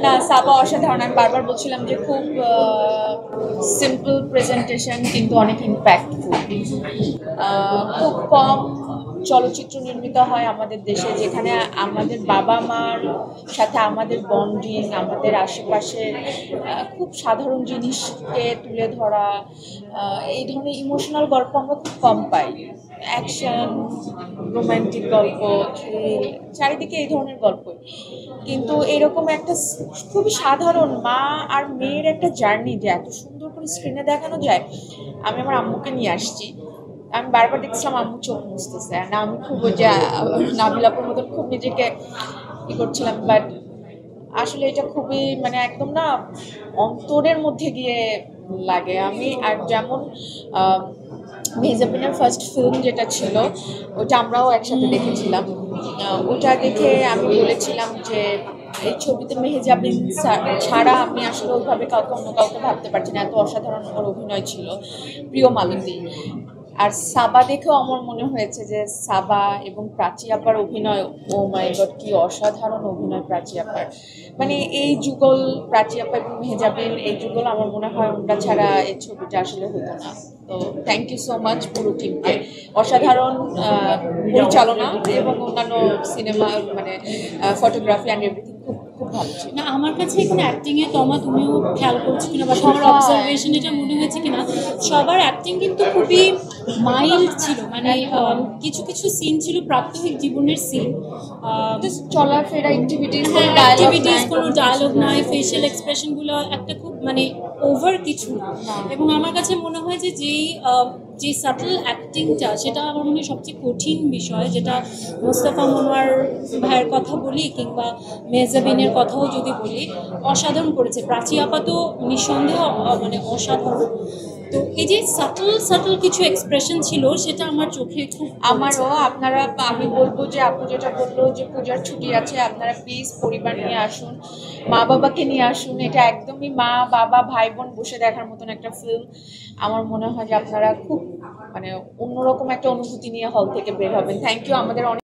না, সাবা অসাধারণ। আমি বারবার বলছিলাম যে খুব সিম্পল প্রেজেন্টেশন কিন্তু অনেক ইম্প্যাক্টফুল। খুব কম চলচ্চিত্র নির্মিত হয় আমাদের দেশে, যেখানে আমাদের বাবা মার সাথে আমাদের বন্ডিং, আমাদের আশেপাশে খুব সাধারণ জিনিসকে তুলে ধরা, এই ধরনের ইমোশনাল গল্প আমরা খুব কম পাই। অ্যাকশন, রোমান্টিক গল্প, থ্রিল, চারিদিকে এই ধরনের গল্পই। কিন্তু এরকম একটা খুবই সাধারণ মা আর মেয়ের একটা জার্নি যে এত সুন্দর করে স্ক্রিনে দেখানো যায়। আমি আমার আম্মুকে নিয়ে আসছি, আমি বারবার দেখছিলাম আম্মু চোখ মুছতেছে, আর না আমি খুব ওই যে নাবিলাপুর মতন খুব নিজেকে করছিলাম। বাট আসলে এটা খুবই মানে একদম না অন্তরের মধ্যে গিয়ে লাগে। আমি আর যেমন মেহজাবিনের ফার্স্ট ফিল্ম যেটা ছিল, ওটা আমরাও একসাথে দেখেছিলাম। ওটা দেখে আমি বলেছিলাম যে এই ছবিতে মেহজাবিন ছাড়া আমি আসলে ওইভাবে কাউকে অন্য কাউকে ভাবতে পারছি না, এত অসাধারণ ওর অভিনয় ছিল। প্রিয় মালতী। আর সাবা দেখেও আমার মনে হয়েছে যে সাবা এবং প্রাচী আপার অভিনয়, ও মাই গড কি অসাধারণ অভিনয় প্রাচী আপার। মানে এই যুগল, প্রাচী আপা এবং মেহজাবিন, এই যুগল আমার মনে হয় ওটা ছাড়া এই ছবিটা আসলে হতো না। তো থ্যাংক ইউ সো মাচ পুরো টিমকে। অসাধারণ পরিচালনা এবং অন্যান্য সিনেমা মানে ফটোগ্রাফি অ্যান্ড এভরিথিং খুব খুব ভালো ছিল। না আমার কাছে এখানে অ্যাক্টিং এ তুমিও খেয়াল করছো কিনা বা তোমার অবজারভেশন এটা মনে হয়েছে কিনা, সবার অ্যাক্টিং কিন্তু খুবই মাইল্ড ছিল। মানে কিছু কিছু সিন ছিল প্রাত্যহিক জীবনের সিন, চলাফেরা অ্যাক্টিভিটিস, কোনো ডায়লগ নাই, ফেশিয়াল এক্সপ্রেশনগুলো একটা খুব মানে ওভার কিছু না। এবং আমার কাছে মনে হয় যে যে সাটল অ্যাক্টিংটা, সেটা আমার মনে হয় সবচেয়ে কঠিন বিষয়। যেটা মোস্তফা মনোয়ার ভাইয়ের কথা বলি কিংবা মেহজাবিনের কথাও যদি বলি, অসাধারণ করেছে। প্রাচী আপা তো নিঃসন্দেহ মানে অসাধারণ। তো এই যে সাটল কিছু এক্সপ্রেশন ছিল, সেটা আমার চোখে খুব আমারও। আপনারা, আমি বলবো যে আপু যেটা বললো যে পূজার ছুটি আছে, আপনারা প্লিজ পরিবার নিয়ে আসুন, মা বাবাকে নিয়ে আসুন। এটা একদমই মা বাবা ভাই বোন বসে দেখার মতন একটা ফিল্ম। আমার মনে হয় যে আপনারা খুব মানে অন্যরকম একটা অনুভূতি নিয়ে হল থেকে বের হবেন। Thank you. আমাদের অনেক